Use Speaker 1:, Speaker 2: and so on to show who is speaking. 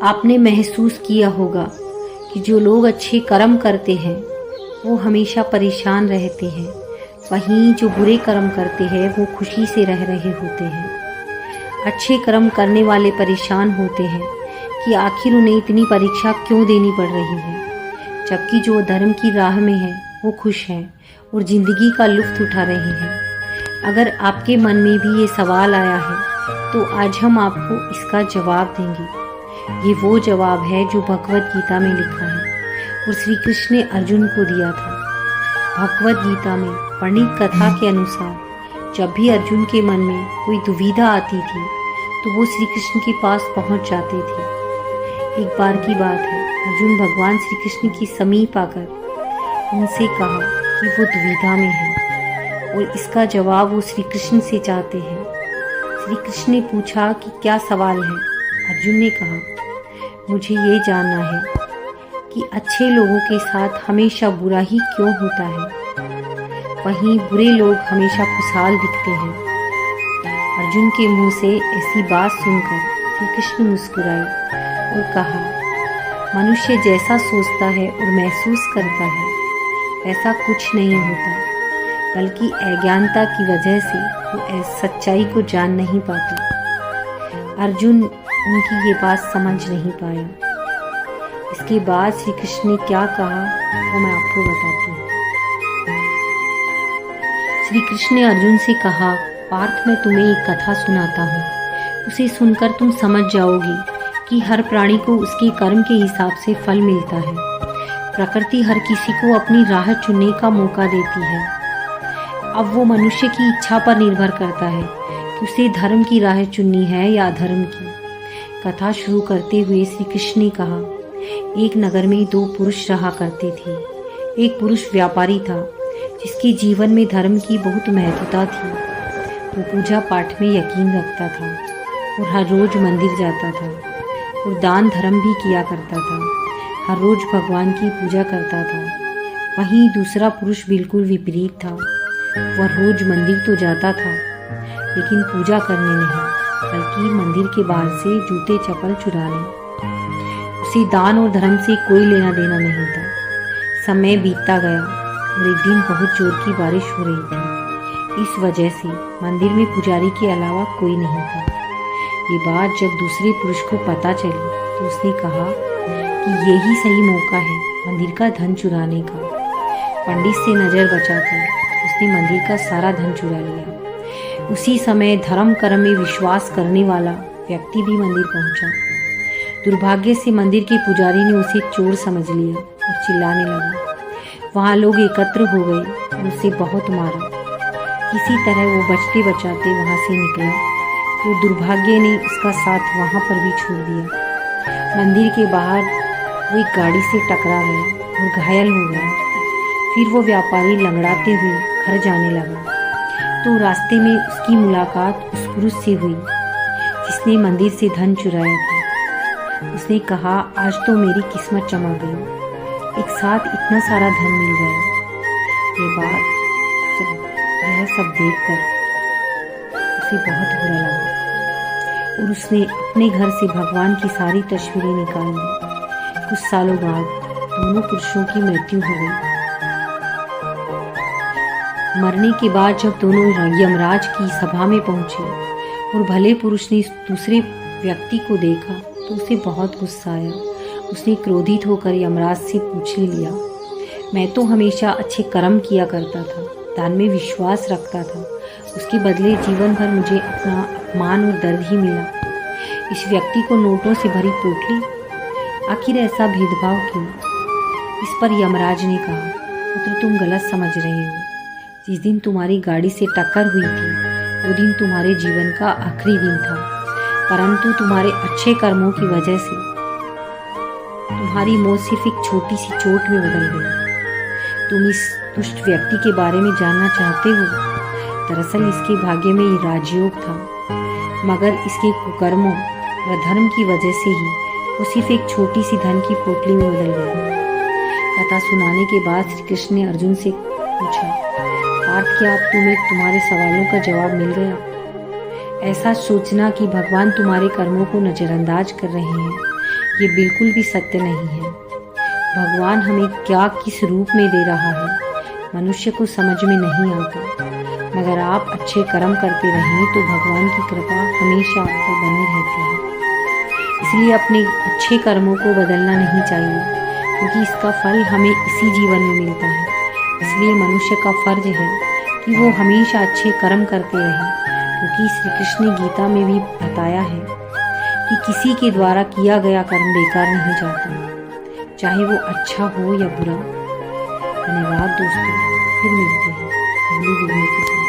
Speaker 1: आपने महसूस किया होगा कि जो लोग अच्छे कर्म करते हैं वो हमेशा परेशान रहते हैं, वहीं जो बुरे कर्म करते हैं वो खुशी से रह रहे होते हैं। अच्छे कर्म करने वाले परेशान होते हैं कि आखिर उन्हें इतनी परीक्षा क्यों देनी पड़ रही है, जबकि जो धर्म की राह में है वो खुश हैं और ज़िंदगी का लुत्फ़ उठा रहे हैं। अगर आपके मन में भी ये सवाल आया है तो आज हम आपको इसका जवाब देंगे। ये वो जवाब है जो भगवत गीता में लिखा है और श्री कृष्ण ने अर्जुन को दिया था। भगवत गीता में वर्णित कथा के अनुसार जब भी अर्जुन के मन में कोई दुविधा आती थी तो वो श्री कृष्ण के पास पहुंच जाते थे। एक बार की बात है, अर्जुन भगवान श्री कृष्ण के समीप आकर उनसे कहा कि वो दुविधा में है और इसका जवाब वो श्री कृष्ण से चाहते हैं। श्री कृष्ण ने पूछा कि क्या सवाल है। अर्जुन ने कहा, मुझे ये जानना है कि अच्छे लोगों के साथ हमेशा बुरा ही क्यों होता है, वहीं बुरे लोग हमेशा खुशहाल दिखते हैं। अर्जुन के मुंह से ऐसी बात सुनकर श्री कृष्ण मुस्कुराए और कहा, मनुष्य जैसा सोचता है और महसूस करता है वैसा कुछ नहीं होता, बल्कि अज्ञानता की वजह से वो सच्चाई को जान नहीं पाता। अर्जुन उनकी ये बात समझ नहीं पाया। इसके बाद श्री कृष्ण ने क्या कहा वो मैं आपको बताती हूँ। श्री कृष्ण ने अर्जुन से कहा, पार्थ मैं तुम्हें एक कथा सुनाता हूँ, उसे सुनकर तुम समझ जाओगे कि हर प्राणी को उसके कर्म के हिसाब से फल मिलता है। प्रकृति हर किसी को अपनी राह चुनने का मौका देती है। अब वो मनुष्य की इच्छा पर निर्भर करता है कि उसे धर्म की राह चुननी है या अधर्म की। कथा शुरू करते हुए श्री कृष्ण ने कहा, एक नगर में दो पुरुष रहा करते थे। एक पुरुष व्यापारी था जिसके जीवन में धर्म की बहुत महत्वता थी। वो पूजा पाठ में यकीन रखता था और हर रोज मंदिर जाता था और दान धर्म भी किया करता था। हर रोज भगवान की पूजा करता था। वहीं दूसरा पुरुष बिल्कुल विपरीत था। वह रोज मंदिर तो जाता था लेकिन पूजा करने नहीं, बल्कि मंदिर के बाहर से जूते चप्पल चुराने। उसे दान और धर्म से कोई लेना देना नहीं था। समय बीतता गया और एक दिन बहुत जोर की बारिश हो रही थी। इस वजह से मंदिर में पुजारी के अलावा कोई नहीं था। ये बात जब दूसरे पुरुष को पता चली तो उसने कहा कि यही सही मौका है मंदिर का धन चुराने का। पंडित से नज़र बचाकर उसने मंदिर का सारा धन चुरा लिया। उसी समय धर्म कर्म में विश्वास करने वाला व्यक्ति भी मंदिर पहुंचा। दुर्भाग्य से मंदिर के पुजारी ने उसे चोर समझ लिया और चिल्लाने लगा। वहाँ लोग एकत्र हो गए और उसे बहुत मारा। किसी तरह वो बचते बचाते वहाँ से निकला तो दुर्भाग्य ने उसका साथ वहाँ पर भी छोड़ दिया। मंदिर के बाहर वो एक गाड़ी से टकरा गया और घायल हो गया। फिर वो व्यापारी लंगड़ाते हुए घर जाने लगा तो रास्ते में उसकी मुलाकात उस पुरुष से हुई जिसने मंदिर से धन चुराया था। उसने कहा, आज तो मेरी किस्मत चमक गई, एक साथ इतना सारा धन मिल गया। ये बात जब यह सब देखकर उसे बहुत बुरा लगा और उसने अपने घर से भगवान की सारी तस्वीरें निकाल दी। कुछ सालों बाद दोनों पुरुषों की मृत्यु हो गई। मरने के बाद जब दोनों यमराज की सभा में पहुंचे और भले पुरुष ने दूसरे व्यक्ति को देखा तो उसे बहुत गुस्सा आया। उसने क्रोधित होकर यमराज से पूछ लिया, मैं तो हमेशा अच्छे कर्म किया करता था, दान में विश्वास रखता था, उसके बदले जीवन भर मुझे अपना अपमान और दर्द ही मिला। इस व्यक्ति को नोटों से भरी पोटली, आखिर ऐसा भेदभाव क्यों? इस पर यमराज ने कहा, पुत्र तुम गलत समझ रहे हो। जिस दिन तुम्हारी गाड़ी से टक्कर हुई थी वो दिन तुम्हारे जीवन का आखिरी दिन था, परंतु तुम्हारे अच्छे कर्मों की वजह से तुम्हारी मौत सिर्फ एक छोटी सी चोट में बदल गई। तुम इस दुष्ट व्यक्ति के बारे में जानना चाहते हो? दरअसल इसके भाग्य में ये राजयोग था, मगर इसके कुकर्मों व धर्म की वजह से ही वो सिर्फ एक छोटी सी धन की पोटली में बदल गया। कथा सुनाने के बाद श्री कृष्ण ने अर्जुन से पूछा, पार्थ क्या अब तुम्हें तुम्हारे सवालों का जवाब मिल गया? ऐसा सोचना कि भगवान तुम्हारे कर्मों को नज़रअंदाज कर रहे हैं, ये बिल्कुल भी सत्य नहीं है। भगवान हमें क्या किस रूप में दे रहा है मनुष्य को समझ में नहीं आता, मगर आप अच्छे कर्म करते रहें तो भगवान की कृपा हमेशा आप पर बनी रहती है। इसलिए अपने अच्छे कर्मों को बदलना नहीं चाहिए, क्योंकि इसका फल हमें इसी जीवन में मिलता है। इसलिए मनुष्य का फर्ज है कि वो हमेशा अच्छे कर्म करते रहे, क्योंकि श्री कृष्ण ने गीता में भी बताया है कि किसी के द्वारा किया गया कर्म बेकार नहीं जाता, चाहे वो अच्छा हो या बुरा। धन्यवाद दोस्तों, फिर मिलते हैं अगली वीडियो के साथ।